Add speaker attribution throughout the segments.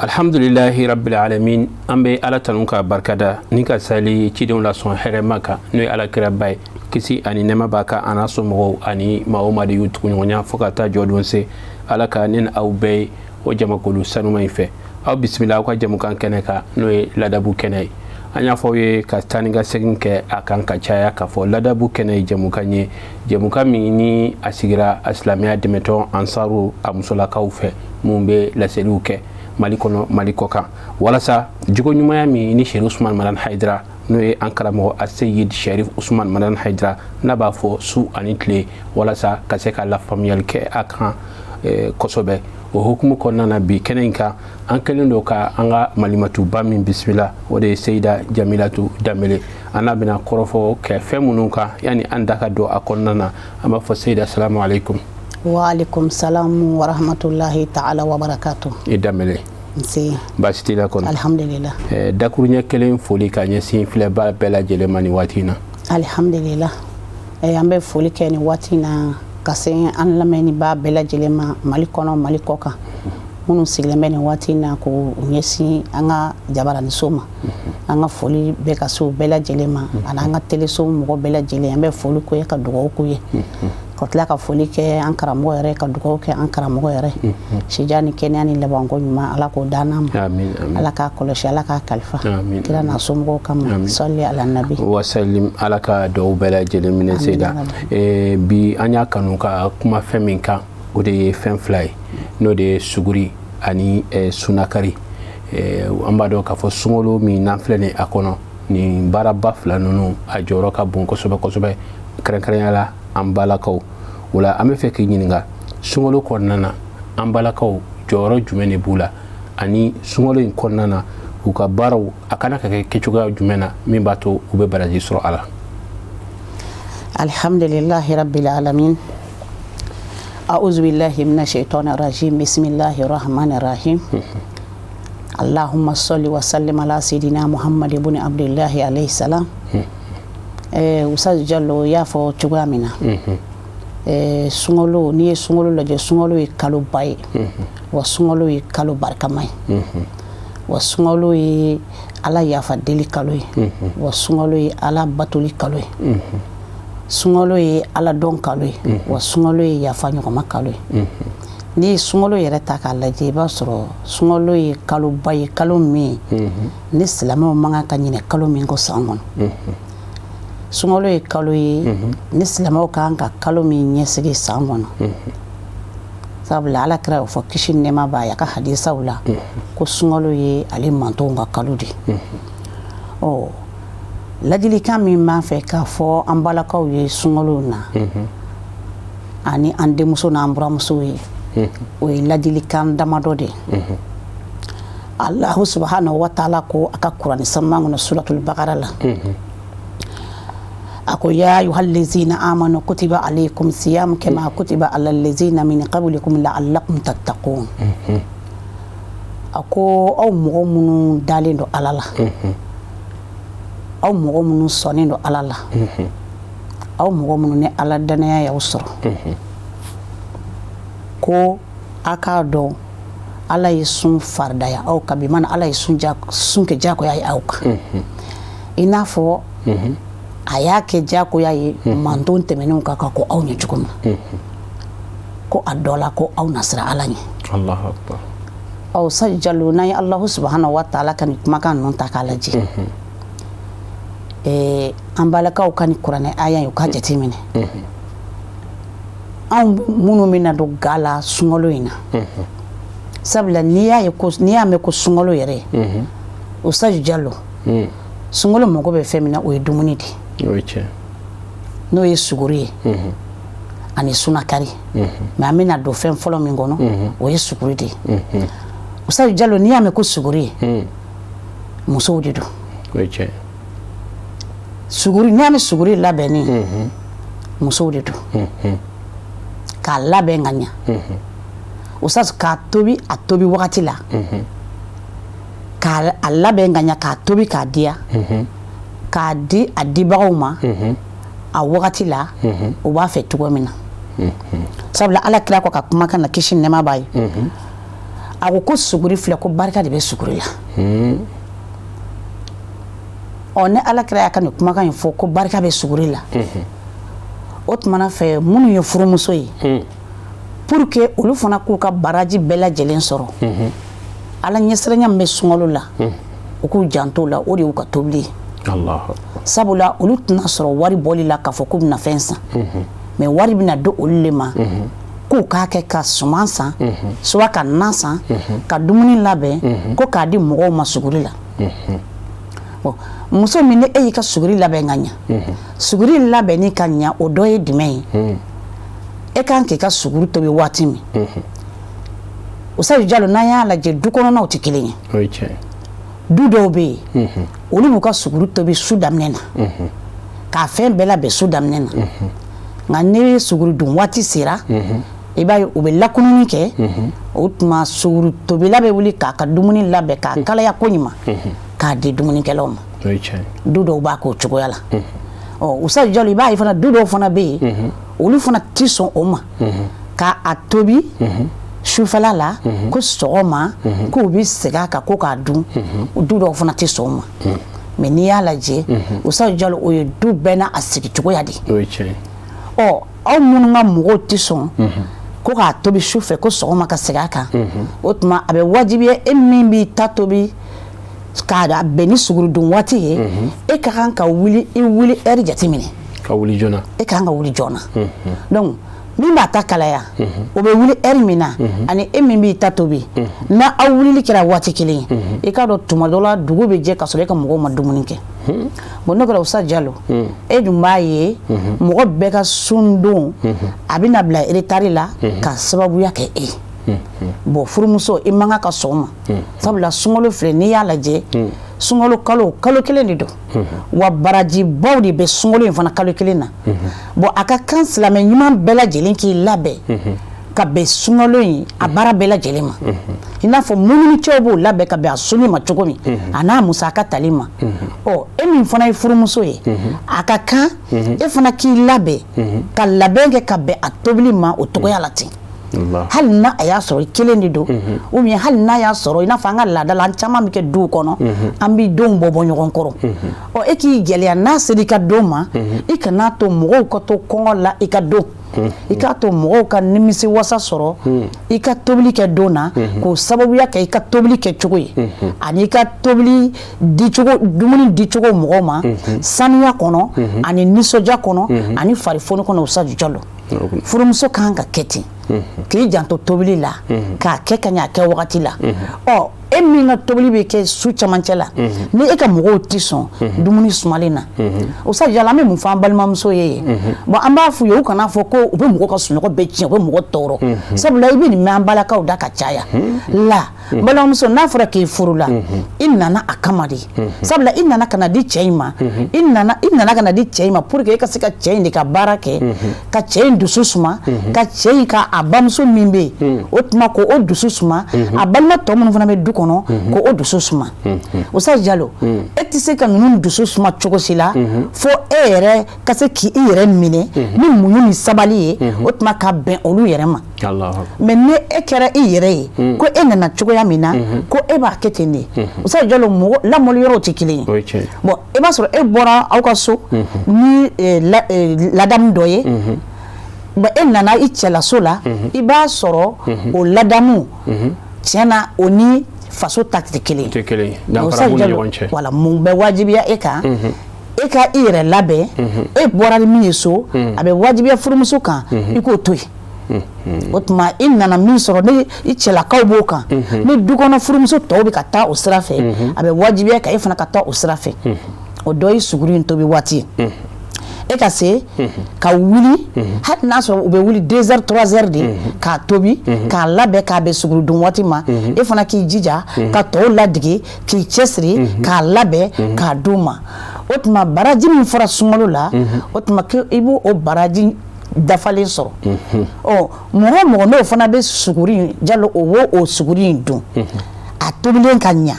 Speaker 1: Alhamdulillahi rabbil alamin ambe ala tanunka barkada nika sali cidon la son heremaka no ala kirabay kisi ani nema baka anaso mo ani maoma de yutu nyonya fokata jodonse ala ka nin awbe o jamakulu sanuma ife aw bismillah ko jamukan keneka no ladabu kenai anya foye ka taninga seginke akan ka chaya ka fo ladabu kenai jamukanye jamukami ni asigira islamiya dimeto ansaru amsola kaufe mumbe la seluke malikono malikoka walasa jugo nyumaya mi ni Sheikh Usman Madan Haidara no e ankara mo Sayyid Sharif Usman Madan Haidara naba fo su anitle walasa kaseka la familial ke akan kosobe o hukumu konnana bi kenenka ankelendo ka anga malimatu bamin bismillah wode Sayyida Jamilatu Damele anabina korofo ke femununka yani andaka do akonnana ama fo Sayyida assalamu alaikum.
Speaker 2: Wa alaikum salam wa rahmatullahi ta'ala wa barakatuh.
Speaker 1: Idamele.
Speaker 2: Si.
Speaker 1: Basiti la kon.
Speaker 2: Alhamdulillah.
Speaker 1: Dakurunya kelen foli ka nyesi file ba bela jele mani watina.
Speaker 2: Alhamdulillah. Ambe foli ke ni watina kasen an lameni ba bela jele ma malikono malikoka. Munu siglemeni watina ko nyesi anga jabara ni soma. Anga foli be kaso bela jele ma anga teleso mo bela jele ambe foli ko ya ka dogo ko ye. Kotla ka foli ke ankara mo yere ka dugo ke ankara mo yere shijani kenyani lebango nyuma ala ko danam amin ala ka koloshi ala ka kalfa kila na somgo kama salli ala nabi
Speaker 1: wa sallim ala ka do bela jele mine seda bi anya kanuka kuma feminka o de fem fly no de suguri ani sunakari ambado ka fo sungolo mi nanflene akono ni baraba fla nunu a joro ka bon kosobe kosobe krenkrenya ambalakaw wala ame fe ke nyininga sungolo konnana ambalakaw joro jumene bula ani sungolo in konnana uka baraw akana ka ke chuga jumena min bato ube baraji sura ala.
Speaker 2: Alhamdulillahi rabbil alamin. A'udhu billahi minash shaitanir rajim. Bismillahir rahmanir rahim. Allahumma salli wa sallim ala sayidina Muhammad ibn Abdullah alayhi salam. Ustaz Jallo ya fo chugamina sungolo ni sungolo laje sungolo e kalo bay wa sungolo e kalo barkamay wa sungolo e ala ya fa deli kalo wa sungolo e ala batuli kalo sungolo e ala don kalo wa sungolo e ya fa nyoma kalo ni sungolo yere ta ka laje ba soro sungolo e kalo bay kalo mi ni silama manga kanyine kalo mi ngo sangon sungolo e kalo yi ni silamaw kan ka kalo min nyesigi sangono sabula ala kira fo kishin nema ba ya ka hadisa wala ko sungolo yi ali manto nga kalo di ladili kan min ma fe ka fo ambalakaw yi sungolo na ani ande muso na ambra muso yi o ladili kan damado de Allah subhanahu wa ta'ala ko aka Qur'an sammango suratul baqara la ako ya ayyuhallazina amanu kutiba alaykum siyam kama kutiba alal ladzina min qablikum la'allakum tattaqun ako aw mogo munu dalindo alala aw mogo munu sonindo alala aw mogo munu ne ala danaya ya usro ko aka do ala yisun fardaya aw kabimana ala yisun sunke jako ya awka inafo ayake jako yayi manton temenu kaka ko aw ni jukuma ko adola ko aw nasra alani Allahu akbar aw sajjaluna ya Allah subhanahu wa ta'ala kan makan non takalaji ambalaka kan Qur'an aya yo ka jatimine aw munu mina do gala sungolo ina sabla niya me ko sungolo yere o sajjallo sungolo mogo be femina o edumuni di no ye suguri ani sunakari mais amina do fem folo min gono o ye suguri de Ustaz Jallo ni ame ko suguri muso de do suguri ni ame suguri labeni muso de do ka laben nganya Ustaz ka tobi atobi wakati la ka laben nganya ka tobi ka dia ka di adibawma a wakati la o ba fe tugo mina sabla ala kira ko ka kuma kana kishin nema bayi a ko suguri filɛ ko barika de bɛ suguri la ne alakira y'a ka nin kumakan in fɔ ko barika bɛ suguri la o tumana fɛ minnu ye furumuso ye pour que olu fana k'u ka baraji bɛɛ lajɛlen sɔrɔ ala ɲɛsiranya min bɛ sunkalo la u k'u janto la o de y'u ka tobili sabula olu tɛna sɔrɔ wari bɔli la k'a fɔ k'u bɛna fɛn san mais wari bɛna di olu le ma k'u k'a kɛ ka suman san soit ka na san ka dumuni labɛn ko k'a di mɔgɔw ma suguri la muso min ni e y'i ka suguri labɛn ka ɲa suguri labɛnni ka ɲa o dɔ ye jumɛn ye e kan k'i ka suguri tobi waati min Usayi Jalo n'an y'a lajɛ du kɔnɔnaw tɛ kelen ye du dɔw bɛ yen olu b'u ka suguri tobi su daminɛ na k'a fɛn bɛɛ labɛn su daminɛ na nka ne suguri dun waati sera i b'a ye u bɛ lakununi kɛ o tuma suguri tobila bɛ wuli k'a ka dumuni labɛn k'a kalaya ko ɲuman k'a di dumunikɛlaw ma du dɔw b'a k'o cogoya la Usayi Jalo i b'a ye fana du dɔw fana bɛ yen olu fana tɛ sɔn o ma k'a tobi sufɛla la ko sɔgɔma k'u bɛ segin a kan ko k'a dun du dɔw fana tɛ sɔn o ma mais n'i y'a lajɛ Usayi Jalo o ye du bɛɛ n'a sigi cogoya de aw minnu ka mɔgɔw tɛ sɔn ko k'a tobi sufɛ ko sɔgɔma ka segin a kan o tuma a bɛ wajibiya e min b'i ta tobi k'a bɛn ni suguridun waati ye e ka kan ka wuli i wuli heure jateminɛ
Speaker 1: ka wuli joona
Speaker 2: e ka kan ka wuli joona donc min b'a ta kalaya o bɛ wuli heure min na ani e min b'i ta tobi n'a aw wulili kɛra waati kelen ye i k'a dɔn tuma dɔ la dugu bɛ jɛ ka sɔrɔ e ka mɔgɔw ma dumuni kɛ bon ne kɛra Usayi Jalo e dun b'a ye mɔgɔ bɛɛ ka sundon a bɛna bila retard la ka sababuya kɛ e bon furumuso i man ka sɔgɔma sabula sunkalo filɛ n'i y'a lajɛ sunkalo kalo kelen de don wa baraji baw de bɛ sunkalo in fana kalo kelen na bon a ka kan silamɛ ɲuman bɛɛ lajɛlen k'i labɛn ka bɛn sunkalo in a baara bɛɛ lajɛlen ma i n'a fɔ mumunicɛw b'o labɛn ka bɛn a soli ma cogo min a n'a musaka tali ma e min fana ye furumuso ye a ka kan e fana k'i labɛn ka labɛn kɛ ka bɛn a tobili ma o cogoya la ten hali n'a y'a sɔrɔ i kelen de don ou bien hali n'a y'a sɔrɔ i n'a fɔ an ka laada la an caman bɛ kɛ duw kɔnɔ an bɛ denw bɔ ɲɔgɔn kɔrɔ e k'i gɛlɛya n'a sera i ka don ma i kana to mɔgɔw ka to kɔngɔ la i ka don i k'a to mɔgɔw ka nimisi wasa sɔrɔ i ka tobili kɛ don na k'o sababuya kɛ i ka tobili kɛ cogo ye ani i ka tobili dicogo dumuni dicogo mɔgɔw ma sanuya kɔnɔ ani nisɔndiya kɔnɔ ani farifoni kɔnɔ Usayi Jalo furumuso kan ka kɛ ten k'i janto tobili la k'a kɛ ka ɲɛ a kɛ wagati la e min ka tobili bɛ kɛ su camancɛ la ni e ka mɔgɔw tɛ sɔn dumuni sumalen na Usayi Jalo an bɛ mun fɔ an balimamuso ye bon an b'a f'u ye u kana fɔ ko u bɛ mɔgɔ ka sunɔgɔ bɛɛ tiɲɛ u bɛ mɔgɔ tɔɔrɔ sabula i bɛ nin mɛn an balakaw da ka caya la balimamuso n'a fɔra k'i furu la i nana a kama de sabula i nana ka na di cɛ in ma i nana ka na di cɛ in ma pour que e ka se ka cɛ in de ka baara kɛ ka cɛ in dusu suma ka cɛ in ka a bamuso min bɛ yen o tuma ko o dusu suma a balima tɔ minnu fana bɛ du kɔnɔ ko o dusu suma Usayi Jalo e tɛ se ka ninnu dusu suma cogo si la fo e yɛrɛ ka se k'i yɛrɛ minɛ ni muɲu ni sabali ye o tuma ka bɛn olu yɛrɛ ma mais ni e kɛra i yɛrɛ ye ko e nana cogoya min na ko e b'a kɛ ten de Usayi Jalo mɔgɔ lamɔli yɔrɔw tɛ kelen ye bon i b'a sɔrɔ e bɔra aw ka so ni ladamu dɔ ye bon e nana i cɛlaso la i b'a sɔrɔ o ladamu tiɲɛna o ni faso ta tɛ kelen ye wala mun bɛ wajibiya e kan e ka i yɛrɛ labɛn e bɔra ni min ye so a bɛ wajibiya furumuso kan i k'o to yen o tuma i nana min sɔrɔ ni i cɛlakaw b'o kan ni du kɔnɔ furumuso tɔw bɛ ka taa o sira fɛ a bɛ wajibiya ka e fana ka taa o sira fɛ o dɔ ye suguri in tobi waati ye e ka se ka wuli hali n'a sɔrɔ u bɛ wuli 2 heures 3 heures de k'a tobi k'a labɛn k'a bɛn suguridun waati ma e fana k'i jija ka tɔw ladege k'i cɛsiri k'a labɛn k'a d'u ma o tuma baraji min fɔra sunkalo la o tuma i b'o baraji dafalen sɔrɔ mɔgɔ mɔgɔ n'o fana bɛ suguri Jalo o suguri in dun a tobilen ka ɲa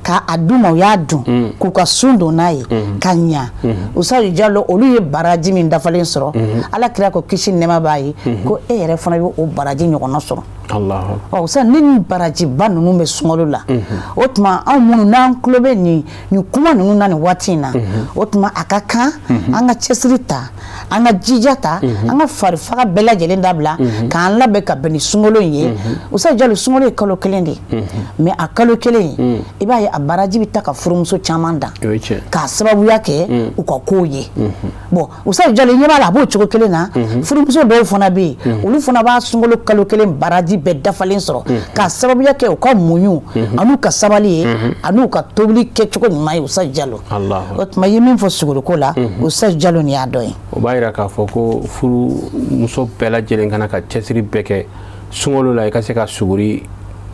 Speaker 2: ka aduma o y'a dun k'u ka sun don n'a ye ka ɲa Usazu Jalo olu ye baraji min dafalen sɔrɔ Ala kira ko kisi nɛma b'a ye ko e yɛrɛ fana bɛ o baraji ɲɔgɔnna sɔrɔ Usazu ni baraji ba ninnu bɛ sunkalo la o tuma anw minnu n'an tulo bɛ nin kuma ninnu na nin waati in na o tuma a ka kan an ka cɛsiri ta an ka jija ta an ka fari faga bɛɛ lajɛlen dabila k'an labɛn ka bɛn ni sunkalo in ye Usazu Jalo sunkalo ye kalo kelen de mais a kalo kelen i b'a ye a baraji bɛ ta ka furumuso caman dan k'a sababuya kɛ u ka kow ye bon Usazu Jalo ɲɛ b'a la a b'o cogo kelen na furumuso dɔw fana bɛ yen olu fana b'a sunkalo kalo kelen baraji bɛɛ dafalen sɔrɔ k'a sababuya kɛ u ka muɲu an'u ka sabali ye an'u ka tobili kɛcogo ɲuman ye Usazu Jalo o tuma i ye min fɔ suguriko la Usazu Jalo nin y'a dɔ ye
Speaker 1: o b'a yira k'a fɔ ko furumuso bɛɛ lajɛlen kana ka cɛsiri bɛɛ kɛ sunkalo la i ka se ka suguri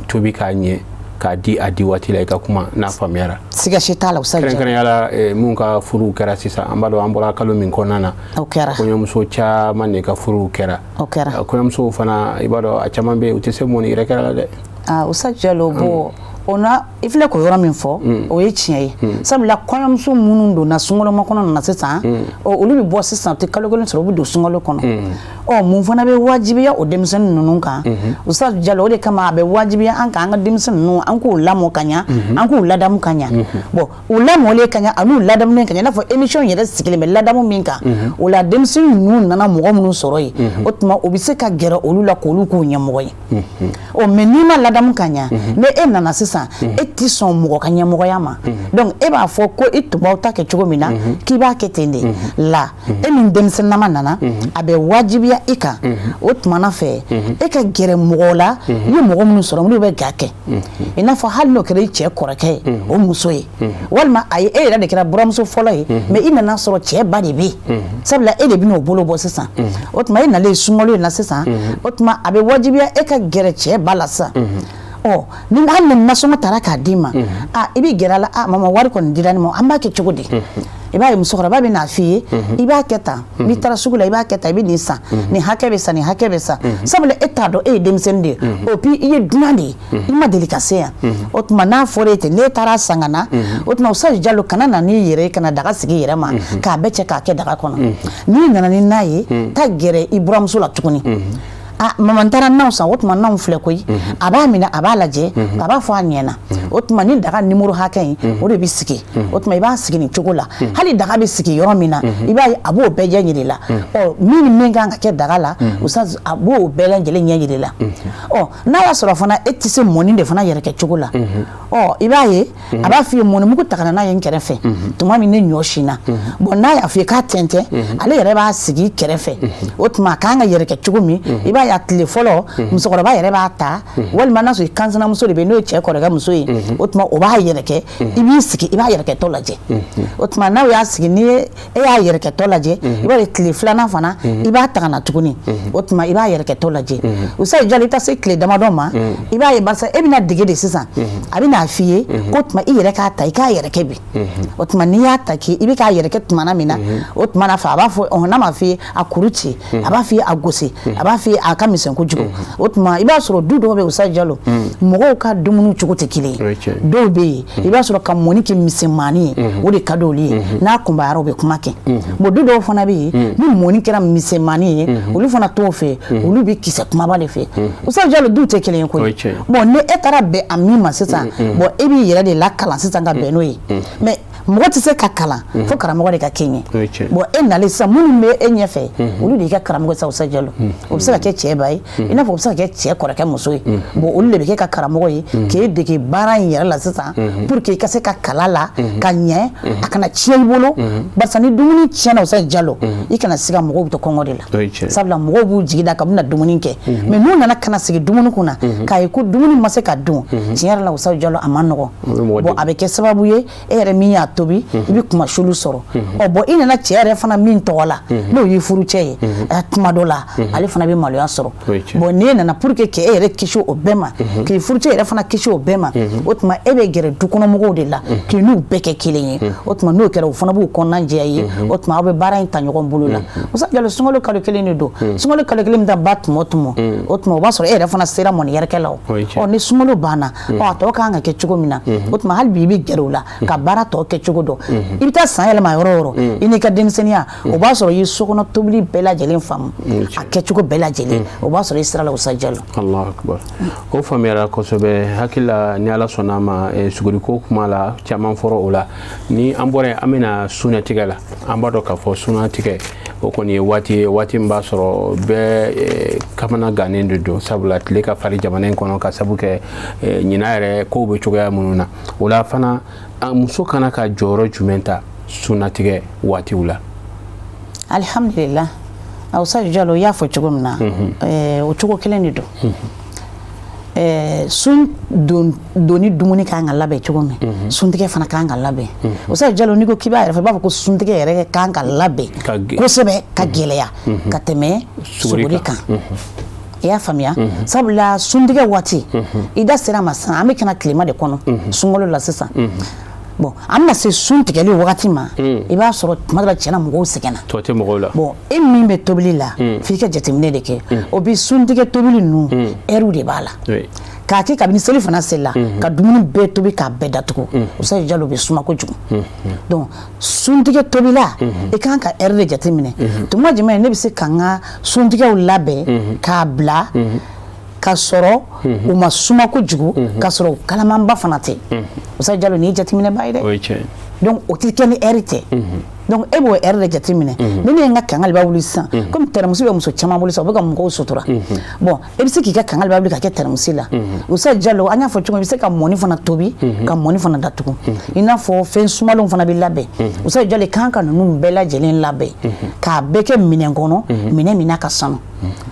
Speaker 1: tobi k'a ɲɛ k'a di a di waati la i ka kuma n'a faamuyara
Speaker 2: siga si t'a la Usazu Jalo
Speaker 1: kɛrɛnkɛrɛnya la mun ka furuw kɛra sisan an b'a dɔn an bɔra kalo min kɔnɔna na
Speaker 2: o kɛra
Speaker 1: kɔɲɔmuso caman de ka furuw kɛra kɔɲɔmusow fana i b'a dɔn a caman bɛ yen u tɛ se mɔni yɛrɛ kɛra la dɛ
Speaker 2: Usazu Jalo bon ona i filɛ ko yɔrɔ min fɔ o ye tiɲɛ ye sabula kɔɲɔmuso minnu donna sunkalo makɔnɔ na sisan olu bɛ bɔ sisan u tɛ kalo kelen sɔrɔ u bɛ don sunkalo kɔnɔ mun fana bɛ wajibiya o denmisɛnnin ninnu kan Usazu Jalo o de kama a bɛ wajibiya an kan an ka denmisɛnnin ninnu an k'u lamɔ ka ɲa an k'u ladamu ka ɲa bon u lamɔlen ka ɲa an'u ladamulen ka ɲa i n'a fɔ émission yɛrɛ sigilen bɛ ladamu min kan o la denmisɛnnin ninnu nana mɔgɔ minnu sɔrɔ yen o tuma u bɛ se ka gɛrɛ olu la k'olu k'u ɲɛmɔgɔ ye mais n'i ma ladamu ka ɲa ni e nana sisan e t'i sɔn mɔgɔ ka ɲɛmɔgɔya ma donc e b'a fɔ ko i tun b'aw ta kɛ cogo min na k'i b'a kɛ ten de la e min denmisɛnninama nana a bɛ wajibiya i kan o tumana fɛ e ka gɛrɛ mɔgɔw la i ye mɔgɔ minnu sɔrɔ minnu bɛ ga kɛ i n'a fɔ hali n'o kɛra i cɛ kɔrɔkɛ ye o muso ye walima ayi e yɛrɛ de kɛra buramuso fɔlɔ ye mais i nana sɔrɔ cɛ ba de bɛ yen sabula e de bɛ n'o bolo bɔ sisan o tuma e nalen sunkalo in na sisan o tuma a bɛ wajibiya e ka gɛrɛ cɛ ba la sisan ni hali ni nasɔngɔ taara k'a d'i ma i bɛ gɛrɛ a la mama wari kɔni dira ne ma an b'a kɛ cogo di i b'a ye musokɔrɔba bɛ n'a f'i ye i b'a kɛ tan n'i taara sugu la i b'a kɛ tan i bɛ nin san nin hakɛ bɛ san nin hakɛ bɛ san sabula e t'a dɔn e ye denmisɛnnin de ye o puis i ye dunan de ye i ma deli ka se yan o tuma n'a fɔra e ten n'e taara san ka na o tuma Usazu Jalo kana na n'i yɛrɛ ye kana daga sigi i yɛrɛ ma k'a bɛɛ cɛ k'a kɛ daga kɔnɔ n'i nana ni n'a ye taa gɛrɛ i buramuso la tuguni mama taara naw san o tuma naw filɛ koyi a b'a minɛ a b'a lajɛ a b'a fɔ a ɲɛna o tuma ni daga numéro hakɛ in o de bɛ sigi o tuma i b'a sigi nin cogo la hali daga bɛ sigi yɔrɔ min na i b'a ye a b'o bɛɛ ɲɛ yir'i la min ni min kan ka kɛ daga la Usazu a b'o bɛɛ lajɛlen ɲɛ yir'i la n'a y'a sɔrɔ fana e tɛ se mɔni de fana yɛrɛ kɛ cogo la i b'a ye a b'a f'i ye mɔnimugu ta ka na n'a ye n kɛrɛfɛ tuma min ne ɲɔ sinna bon n'a y'a f'i ye k'a tɛntɛn ale yɛrɛ b'a sigi kɛrɛfɛ o tuma a kan ka yɛrɛ kɛ cogo min i b'a ye a tile fɔlɔ musokɔrɔba yɛrɛ b'a ta walima n'a sɔrɔ kansinamuso de bɛ n'o ye cɛ kɔrɔkɛ muso ye o tuma o b'a yɛrɛkɛ i b'i sigi i b'a yɛrɛkɛtɔ lajɛ o tuma n'aw y'a sigi ni e y'a yɛrɛkɛtɔ lajɛ i b'a ye tile filanan fana i b'a ta ka na tuguni o tuma i b'a yɛrɛkɛtɔ lajɛ Usazu Jalo i ta se tile damadɔ ma i b'a ye barisa e bɛna dege de sisan a bɛna f'i ye ko tuma i yɛrɛ k'a ta i k'a yɛrɛkɛ bi o tuma n'i y'a ta k'i i bɛ k'a yɛrɛkɛ tumana min na o tuma na fɛ a b'a fɔ n'a ma f'i ye a kuru ci a b'a f'i ye a gosi a b'a f'i ye a ka misɛn kojugu o tuma i b'a sɔrɔ du dɔw bɛ Usazu Jalo mɔgɔw ka dumuni cogo tɛ kelen ye dɔw bɛ yen i b'a sɔrɔ ka mɔni kɛ misɛnmanin ye o de ka di olu ye n'a kunbayara u bɛ kuma kɛ bon du dɔw fana bɛ yen ni mɔni kɛra misɛnmanin ye olu fana t'o fɛ olu bɛ kisɛ kumaba de fɛ Usazu Jalo du tɛ kelen ye koyi bon ni e taara bɛn a min ma sisan bon e b'i yɛrɛ de lakalan sisan ka bɛn n'o ye mais mɔgɔ tɛ se ka kalan fo karamɔgɔ de ka kɛ ɲɛ bon e nalen sisan minnu bɛ e ɲɛfɛ olu de y'i ka karamɔgɔ sisan Usazu Jalo o bɛ se ka kɛ cɛ ba ye i n'a fɔ o bɛ se ka kɛ cɛ kɔrɔkɛ muso ye bon olu de bɛ kɛ ka karamɔgɔ ye k'e dege baara in yɛrɛ la sisan pour que i ka se ka kala la ka ɲɛ a kana tiɲɛ i bolo barisa ni dumuni tiɲɛna Usazu Jalo i kana siga mɔgɔw bɛ to kɔngɔ de la sabula mɔgɔw b'u jigi da ka bɛna dumuni kɛ mais n'u nana kana sigi dumuni kunna k'a ye ko dumuni ma se ka dun tiɲɛ yɛrɛ la Usazu Jalo a ma nɔgɔ bon a bɛ kɛ sababu ye e yɛrɛ min y'a tobi i bi kuma shulu sɔrɔ bon i nana cɛ yɛrɛ fana min tɔgɔ la n'o y'i furu cɛ ye tuma dɔ la ale fana bɛ maloya sɔrɔ bon n'e nana pour que k'e yɛrɛ kisi o bɛɛ ma k'i furu cɛ yɛrɛ fana kisi o bɛɛ ma o tuma e bɛ gɛrɛ dukɔnɔmɔgɔw de la k'i n'u bɛɛ kɛ kelen ye o tuma n'o kɛra o fana b'u kɔnɔna jɛya ye o tuma aw bɛ baara in ta ɲɔgɔn bolo la Musa Jalo sunkalo kalo kelen de don sunkalo kalo kelen bɛ taa ba tuma o tuma o tuma o b'a sɔrɔ e yɛrɛ fana sera mɔni yɛrɛkɛ la o ni sunkalo banna a tɔ kan ka kɛ cogo min na o tuma hali bi i bɛ gɛrɛ o la ka baara tɔ kɛ cogo dɔn i bɛ taa san yɛlɛma yɔrɔ o yɔrɔ i n'i ka denmisɛnniya o b'a sɔrɔ i ye sokɔnɔ tobili bɛɛ lajɛlen faamu a kɛcogo bɛɛ lajɛlen o b'a sɔrɔ i sera la Musa Jalo.
Speaker 1: Allahu akbar o faamuyara kosɛbɛ hakili la ni Ala sɔnna ma suguriko kuma la caman fɔra o la ni an bɔra an bɛna sunatigɛ la an b'a dɔn k'a fɔ sunatigɛ o kɔni ye waati min b'a sɔrɔ bɛɛ kamana gannen de don sabula tile ka fari jamana in kɔnɔ ka sabu kɛ ɲina yɛrɛ kow bɛ cogoya minnu na o la fana muso kana ka jɔyɔrɔ jumɛn ta sunatigɛ waatiw la.
Speaker 2: Alhamdulillah Musa Jalo y'a fɔ cogo min na o cogo kelen de don sun doni dumuni kan ka labɛn cogo min suntigɛ fana kan ka labɛn Musa Jalo n'i ko k'i b'a yɛrɛ fɛ i b'a fɔ ko suntigɛ yɛrɛ kan ka labɛn kosɛbɛ ka gɛlɛya ka tɛmɛ suguri kan i y'a faamuya sabula suntigɛ waati i da sera ma sisan an bɛ kana tilema de kɔnɔ sunkalo la sisan bon an bɛna se sun tigɛli wagati ma i b'a sɔrɔ tuma dɔ la tiɲɛna mɔgɔw sɛgɛnna tɔ tɛ mɔgɔw la bon e min bɛ tobili la f'i ka jateminɛ de kɛ o bi suntigɛ tobili ninnu ɛriw de b'a la k'a kɛ kabini seli fana selila ka dumuni bɛɛ tobi k'a bɛɛ datugu Musa Jalo bɛ suma kojugu donc suntigɛ tobila i kan ka ɛri de jateminɛ tuma jumɛn ne bɛ se ka n ka suntigɛw labɛn k'a bila ka sɔrɔ u ma suma kojugu ka sɔrɔ kalamanba fana tɛ Musa Jalo ni jateminɛ b'a ye dɛ donc o tɛ kɛ ni ɛri tɛ donc e b'o ɛri de jateminɛ ni ne ye n ka kangali b'a wuli sisan comme tɛrɛmusi bɛ muso caman bolo sisan o bɛ ka mɔgɔw sutura bon e bɛ se k'i ka kangali b'a wuli ka kɛ tɛrɛmusi la Musa Jalo an y'a fɔ cogo min i bɛ se ka mɔni fana tobi ka mɔni fana datugu i n'a fɔ fɛn sumalenw fana bɛ labɛn Musa Jalo kan ka ninnu bɛɛ lajɛlen labɛn k'a bɛɛ kɛ minɛn kɔnɔ minɛn min n'a ka sanu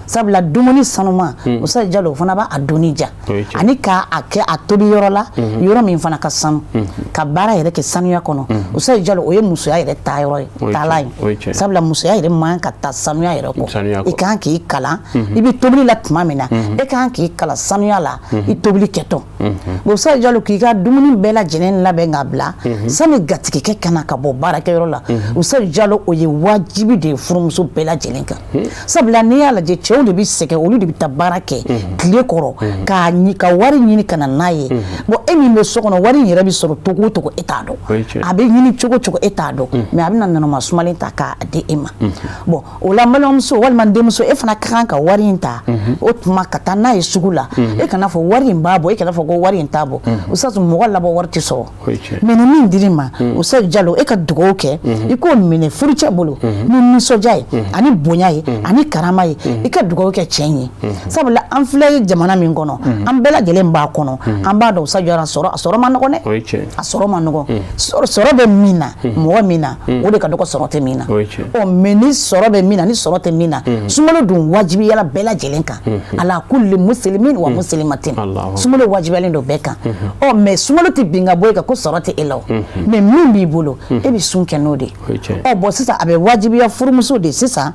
Speaker 2: sabula dumuni sanuma Musa Jalo fana b'a doni ja ani k'a kɛ a tobi yɔrɔ la yɔrɔ min fana ka sanu ka baara yɛrɛ kɛ sanuya kɔnɔ Musa Jalo o ye musoya yɛrɛ taa yɔrɔ ye taala ye sabula musoya yɛrɛ man ka taa sanuya yɛrɛ kɔ i kan k'i kalan i bɛ tobili la tuma min na e kan k'i kalan sanuya la i tobili kɛtɔ Musa Jalo k'i ka dumuni bɛɛ lajɛlen labɛn k'a bila sani gatigikɛ kana ka bɔ baarakɛyɔrɔ la Musa Jalo o ye wajibi de ye furumuso bɛɛ lajɛlen kan sabula n'i y'a lajɛ cɛw de bɛ sɛgɛn olu de bɛ taa baara kɛ tile kɔrɔ ka wari ɲini ka na n'a ye bon e min bɛ so kɔnɔ wari in yɛrɛ bɛ sɔrɔ cogo o cogo e t'a dɔn a bɛ ɲini cogo o cogo e t'a dɔn mais a bɛ na nanama sumalen ta k'a di e ma bon o la n balimamuso walima n denmuso e fana ka kan ka wari in ta o tuma ka taa n'a ye sugu la e kana fɔ wari in b'a bɔ e kana fɔ ko wari in t'a bɔ o sɔrɔ mɔgɔ labɔ wari tɛ sɔrɔ mais ni min dir'i ma Musa Jalo e ka dugawu kɛ i k'o minɛ furucɛ bolo ni nisɔndiya ye ani bonya ye ani karama ye i ka dugawu kɛ cɛ ye sabula an filɛ jamana min kɔnɔ an bɛɛ lajɛlen b'a kɔnɔ an b'a dɔn Musa Jalo a sɔrɔ ma nɔgɔn dɛ a sɔrɔ ma nɔgɔn sɔrɔ bɛ min na mɔgɔ min na o de ka dɔgɔ sɔrɔ tɛ min na mais ni sɔrɔ bɛ min na ni sɔrɔ tɛ min na sunkalo dun wajibiyala bɛɛ lajɛlen kan ala kulli muslimin wa muslimatin sunkalo wajibiyalen don bɛɛ kan mais sunkalo tɛ bin ka bɔ e kan ko sɔrɔ tɛ e la mais min b'i bolo e bɛ sun kɛ n'o de ye bon sisan a bɛ wajibiya furumuso de sisan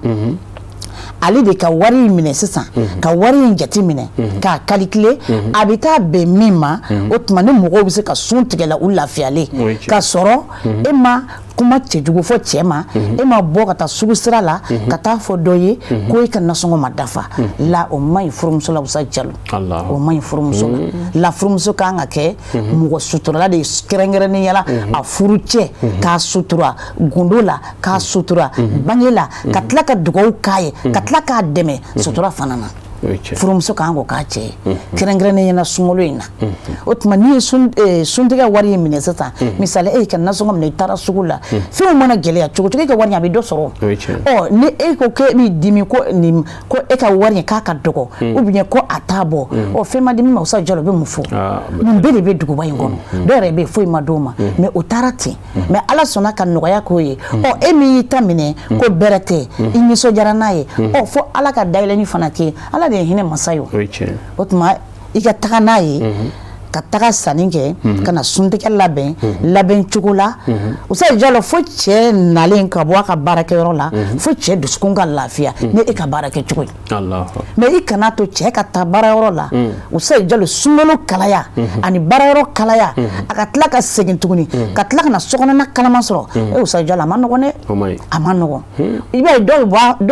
Speaker 2: ale de ka wari in minɛ sisan ka wari in jate minɛ k'a calculer a bɛ taa bɛn min ma o tuma ni mɔgɔw bɛ se ka sun tigɛ la u lafiyalen ka sɔrɔ e ma kuma cɛjugu fɔ cɛ ma e ma bɔ ka taa sugu sira la ka taa fɔ dɔ ye ko e ka nasɔngɔ ma dafa la o man ɲi furumuso la Musa Jalo o man ɲi furumuso la furumuso kan ka kɛ mɔgɔ suturala de kɛrɛnkɛrɛnnenya la a furu cɛ k'a sutura gundo la k'a sutura bange la ka tila ka dugawu k'a ye ka tila k'a dɛmɛ sutura fana na furumuso kan k'o k'a cɛ ye kɛrɛnkɛrɛnnenya la sunkalo in na o tuma n'i ye suntigɛ wari in minɛ sisan misali e ka nasɔngɔ minɛ i taara sugu la fɛnw mana gɛlɛya cogo cogo e ka wari in a bɛ dɔ sɔrɔ ni e ko k'e b'i dimi ko e ka wari in k'a ka dɔgɔ ou bien ko a t'a bɔ fɛn ma dimi ma Musa Jalo bɛ mun fɔ nin bɛɛ de bɛ duguba in kɔnɔ dɔw yɛrɛ bɛ yen foyi ma d'o ma mais o taara ten mais Ala sɔnna ka nɔgɔya k'o ye e min y'i ta minɛ ko bɛrɛ tɛ i nisɔndiyara n'a ye fo Ala ka dayɛlɛnni fana kɛ Ala de ye hinɛ masa ye o tuma i ka taga n'a ye ka taga sanni kɛ ka na suntigɛ labɛn cogo la Usayi Jalo fo cɛ nalen ka bɔ a ka baarakɛyɔrɔ la fo cɛ dusukun ka lafiya ni e ka baara kɛ cogo ye mais i kana to cɛ ka taa baarayɔrɔ la Usayi Jalo sunkalo kalaya ani baarayɔrɔ kalaya a ka tila ka segin tuguni ka tila ka na sokɔnɔna kalama sɔrɔ Usayi Jalo a ma nɔgɔn dɛ a ma nɔgɔn i b'a ye dɔw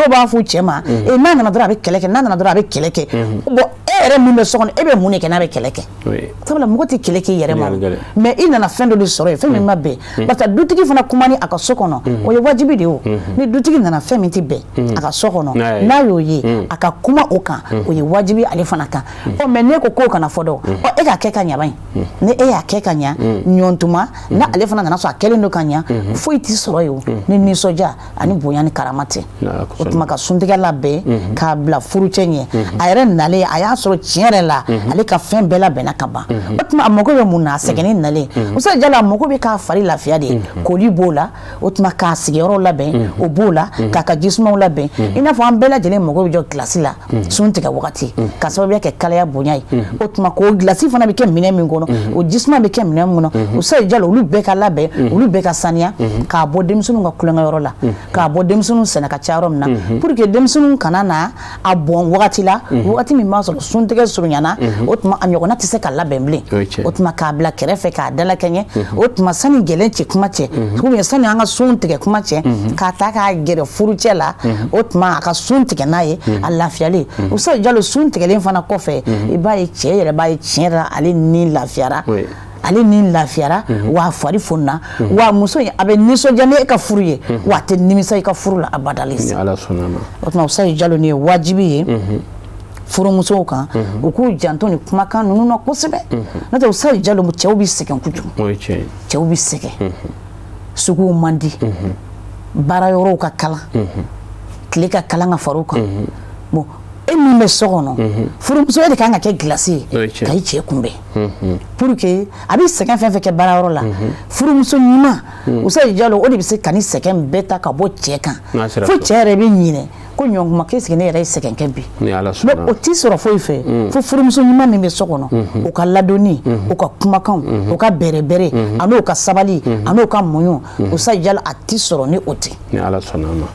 Speaker 2: b'a fɔ cɛ ma n'a nana dɔrɔn a bɛ kɛlɛ kɛ n'a nana dɔrɔn a bɛ kɛlɛ kɛ bon e yɛrɛ min bɛ so kɔnɔ e bɛ mun de kɛ n'a bɛ kɛlɛ kɛ sabula mɔgɔ tɛ kɛlɛ k'i yɛrɛ ma mais i nana fɛn dɔ de sɔrɔ yen fɛn min ma bɛn parce que dutigi fana kuma ni a ka so kɔnɔ o ye wajibi de ye o ni dutigi nana fɛn min tɛ bɛn a ka so kɔnɔ n'a y'o ye a ka kuma o kan o ye wajibi ale fana kan mais ne ko k'o kana fɔ dɔw e ka kɛ ka ɲa ban ni e y'a kɛ ka ɲa ɲɔntuma na ale fana nana sɔrɔ a kɛlen don ka ɲa foyi tɛ sɔrɔ yen o ni nisɔndiya ani bonya ni karama tɛ o tuma ka suntigɛ labɛn k'a bila furucɛ ɲɛ a yɛrɛ nalen a y'a sɔrɔ tiɲɛ yɛrɛ la ale ka fɛn bɛɛ labɛnna ka ban o tuma a mago bɛ mun na a sɛgɛnnen nalen Usayi Jalo a mago bɛ k'a fari lafiya de koli b'o la o tuma k'a sigiyɔrɔ labɛn o b'o la k'a ka jisumanw labɛn i n'a fɔ an bɛɛ lajɛlen mago bɛ jɔ gilasi la sun tigɛ wagati ka sababuya kɛ kalaya bonya ye o tuma k'o gilasi fana bɛ kɛ minɛn min kɔnɔ o jisuman bɛ kɛ minɛn min kɔnɔ Usayi Jalo olu bɛɛ ka labɛn olu bɛɛ ka saniya k'a bɔ denmisɛnninw ka kulonkɛyɔrɔ la k'a bɔ denmisɛnninw sɛnɛ ka ca yɔrɔ min na pour que denmisɛnninw kana na a bɔn wagati la wagati min b'a sɔrɔ suntigɛ surunyana o tuma a ɲɔgɔnna tɛ se ka labɛn bilen o tuma k'a bila kɛrɛfɛ k'a dalakɛɲɛ o tuma sani gɛlɛn cɛ kuma cɛ ou sani an ka sun tigɛ kuma cɛ k'a ta k'a gɛrɛ furucɛ la o tuma a ka sun tigɛ n'a ye a lafiyalen Usayi Jalo sun tigɛlen fana kɔfɛ i b'a ye cɛ yɛrɛ b'a ye tiɲɛ yɛrɛ ale ni lafiyara ale ni lafiyara wa fari funna wa muso in a bɛ nisɔndiya ni e ka furu ye wa a tɛ nimisa i ka furu la abadali o tuma Usayi Jalo ni ye wajibi ye furumusow kan u k'u janto ni kumakan ninnu na kosɛbɛ n'o tɛ Usayi Jalo cɛw bɛ sɛgɛn kojugu cɛw bɛ sɛgɛn suguw man di baarayɔrɔw ka kalan tile ka kalan ka far'u kan bon e min bɛ so kɔnɔ furumuso e de kan ka kɛ gilasi ye ka i cɛ kunbɛn pour que a bɛ sɛgɛn fɛn fɛn kɛ baarayɔrɔ la furumuso ɲuman Usayi Jalo o de bɛ se ka ni sɛgɛn bɛɛ ta ka bɔ cɛ kan fo cɛ yɛrɛ bɛ ɲinɛ ko ɲɔnkuma k'e sigi ne yɛrɛ ye sɛgɛn kɛ bi mais o t'i sɔrɔ foyi fɛ fo furumuso ɲuman min bɛ so kɔnɔ o ka ladonni o ka kumakanw o ka bɛrɛbɛrɛ a n'o ka sabali a n'o ka muɲu Usayi Jalo a t'i sɔrɔ ni o tɛ
Speaker 1: ni Ala sɔnna a ma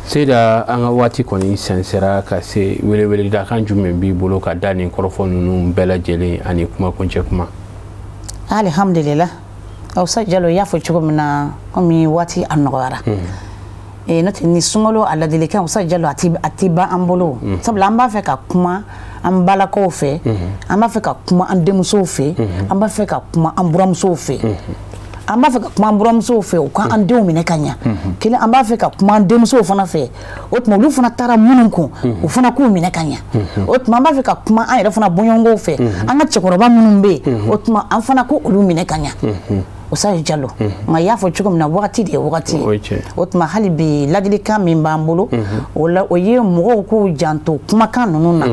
Speaker 1: Seyida an ka waati kɔni sɛnsɛra ka se weleweleda kan jumɛn b'i bolo ka da nin kɔrɔfɔ ninnu bɛɛ lajɛlen ani kumakuncɛ kuma
Speaker 2: alhamdulillah Usayi Jalo y'a fɔ cogo min na komi waati a nɔgɔyara n'o tɛ ni sunkalo a ladilikan Usayi Jalo a tɛ ban an bolo sabula an b'a fɛ ka kuma an balakaw fɛ an b'a fɛ ka kuma an denmusow fɛ an b'a fɛ ka kuma an buramusow fɛ an b'a fɛ ka kuma an buramusow fɛ u ka an denw minɛ ka ɲa kelen an b'a fɛ ka kuma an denmusow fana fɛ o tuma olu fana taara minnu kun u fana k'u minɛ ka ɲa o tuma an b'a fɛ ka kuma an yɛrɛ fana bɔɲɔgɔnw fɛ an ka cɛkɔrɔba minnu bɛ yen o tuma an fana ko olu minɛ ka ɲa Usayi Jalo nka y'a fɔ cogo min na wagati de ye wagati ye o tuma hali bi ladilikan min b'an bolo o ye mɔgɔw k'u janto kumakan ninnu na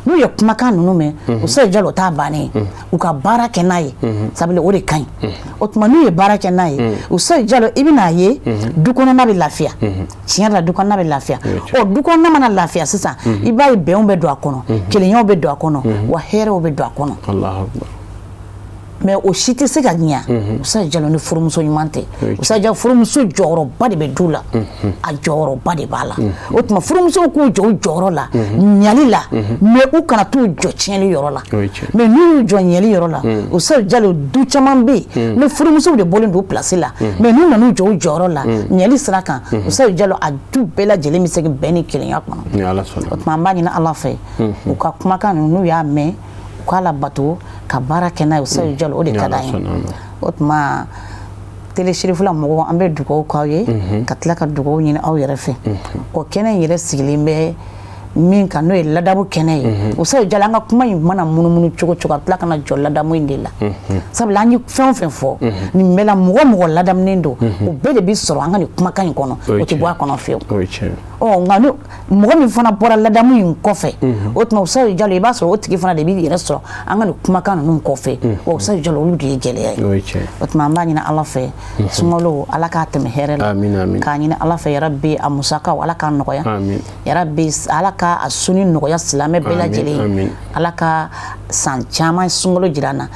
Speaker 2: n'u ye kumakan ninnu mɛn Usayi Jalo t'a bannen u ka baara kɛ n'a ye sabula o de ka ɲi o tuma n'u ye baara kɛ n'a ye Usayi Jalo i bɛn'a ye du kɔnɔna bɛ lafiya tiɲɛ yɛrɛ la du kɔnɔna bɛ lafiya ɔ du kɔnɔna mana lafiya sisan i b'a ye bɛnw bɛ don a kɔnɔ kelenyaw bɛ don a kɔnɔ wa hɛrɛw bɛ don a kɔnɔ mais o si tɛ se ka ɲɛ Usayi Jalo ni furumuso ɲuman tɛ Usayi Jalo furumuso jɔyɔrɔba de bɛ du la a jɔyɔrɔba de b'a la o tuma furumusow k'u jɔ u jɔyɔrɔ la ɲali la mais u kana t'u jɔ tiɲɛli yɔrɔ la mais n'u y'u jɔ ɲɛli yɔrɔ la Usayi Jalo du caman bɛ yen ni furumusow de bɔlen don place la mais n'u nan'u jɔ u jɔyɔrɔ la ɲɛli sira kan Usayi Jalo a du bɛɛ lajɛlen bɛ se ka bɛn ni kelenya kɔnɔ o tuma an b'a ɲini Ala fɛ u ka kumakan ninnu n'u y'a mɛn u k'a labato ka baara kɛ n'a ye Usayi Jalo o de ka d'an ye o tuma telesirifila mɔgɔw an bɛ dugawu k'aw ye ka tila ka dugawu ɲini aw yɛrɛ fɛ o kɛnɛ in yɛrɛ sigilen bɛ min kan n'o ye ladamu kɛnɛ ye Usayi Jalo an ka kuma in mana munumunu cogo cogo a tila kana jɔ ladamu in de la sabula an ye fɛn o fɛn fɔ nin bɛɛ la mɔgɔ mɔgɔ ladamunen don o bɛɛ de bɛ sɔrɔ an ka nin kumakan in kɔnɔ o tɛ bɔ a kɔnɔ fiyewu ngano mɔgɔ min fana bɔra ladamu in kɔfɛ o tuma Ustaz Jalo i b'a sɔrɔ o tigi fana de b'i yɛrɛ sɔrɔ an ka nin kumakan ninnu kɔfɛ wa Ustaz Jalo olu de ye gɛlɛya ye o tuma an b'a ɲini Ala fɛ sunkalo Ala k'a tɛmɛ hɛrɛ la k'a ɲini Ala fɛ yarabi a musakaw Ala k'a nɔgɔya yarabi Ala k'a suni nɔgɔya silamɛ bɛɛ lajɛlen Ala ka san caman sunkalo jira an na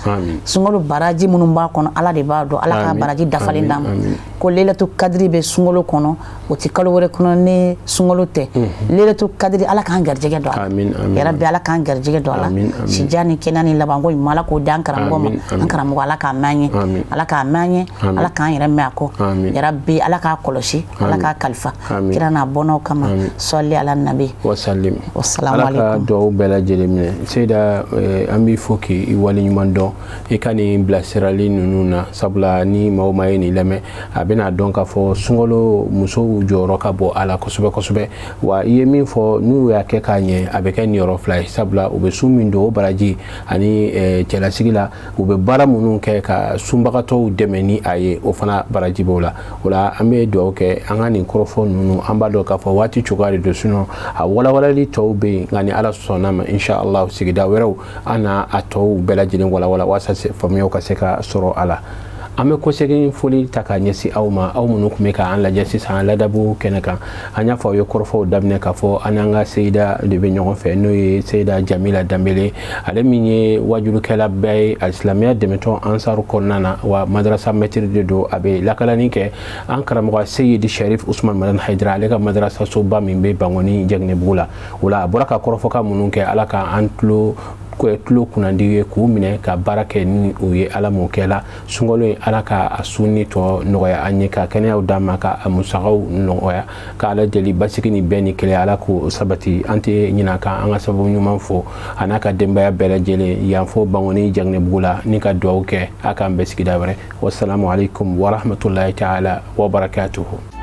Speaker 2: sunkalo baraji minnu b'a kɔnɔ Ala de b'a dɔn Ala ka baraji dafalen d'an ma ko Lailatul Qadri bɛ sunkalo kɔnɔ o ti kalo wɛrɛ kɔnɔ ni sunkalo tɛ Lailatul Qadri Ala k'an garijɛgɛ don a la yarabi Ala k'an garijɛgɛ don a la sija ni kɛnɛ ni labanko ɲuman Ala k'o di an karamɔgɔ ma an karamɔgɔ Ala k'a mɛn an ye Ala k'a mɛn an ye Ala k'an yɛrɛ mɛn a kɔ yarabi Ala k'a kɔlɔsi Ala k'a kalifa kira n'a bɔnnaw kama sɔli ala nabi
Speaker 1: wasalim
Speaker 2: wassalamu
Speaker 1: alaikum Ala ka duwawu bɛɛ lajɛlen minɛ Seyda an b'i fo k'i waleɲuman dɔn i ka nin bilasirali ninnu na sabula ni maa o maa ye nin lamɛn a bɛna dɔn k'a fɔ sunkalo musow jɔyɔrɔ ka bɔ a la kosɛbɛ kosɛbɛ wa i ye min fɔ n'u y'a kɛ k'a ɲɛ a bɛ kɛ niyɔrɔ fila ye sabula u bɛ sun min don o baraji ani cɛlasigi la u bɛ baara minnu kɛ ka sunbagatɔw dɛmɛ ni a ye o fana baraji b'o la o la an bɛ duwawu kɛ an ka nin kɔrɔfɔ ninnu an b'a dɔn k'a fɔ waati cogoya de don sinon a walawalali tɔw bɛ yen nka ni Ala sɔnna ma inshallah sigida wɛrɛw an n'a tɔw bɛɛ lajɛlen walawala walasa faamuyaw ka se ka sɔrɔ a la an bɛ kɔsegin foli ta k'a ɲɛsin aw ma aw minnu tun bɛ k'an lajɛ sisan ladabu kɛnɛ kan an y'a fɔ aw ye kɔrɔfɔw daminɛ k'a fɔ an n'an ka Seyda de bɛ ɲɔgɔn fɛ n'o ye Seyda Jamila Danbele ale min ye wajulukɛla bɛɛ ye alisilamɛya dɛmɛtɔn ansaru kɔnɔna na wa madrasa maître de don a bɛ lakalani kɛ an karamɔgɔ Seyidi Sharif Usman Madan Hayidara ale ka madrasa soba min bɛ Bangoni Jɛgɛnɛbugu la o la a bɔra ka kɔrɔfɔkan minnu kɛ Ala ka an tulo kunnandi ye k'u minɛ ka baara kɛ ni o ye Ala m'o kɛ la sunkalo in Ala ka a sunni tɔ nɔgɔya an ye ka kɛnɛyaw d'an ma ka a musakaw nɔgɔya ka Ala deli basigi ni bɛn ni kɛlɛ Ala k'o sabati an tɛ ɲinɛ kan an ka sababu ɲuman fɔ a n'a ka denbaya bɛɛ lajɛlen yan fɔ Bangoni Jɛgɛnɛbugu la ni ka duwawu kɛ a k'an bɛɛ sigida wɛrɛ wassalamu alaikum wa rahmatulahi ta'ala wa barakatuhu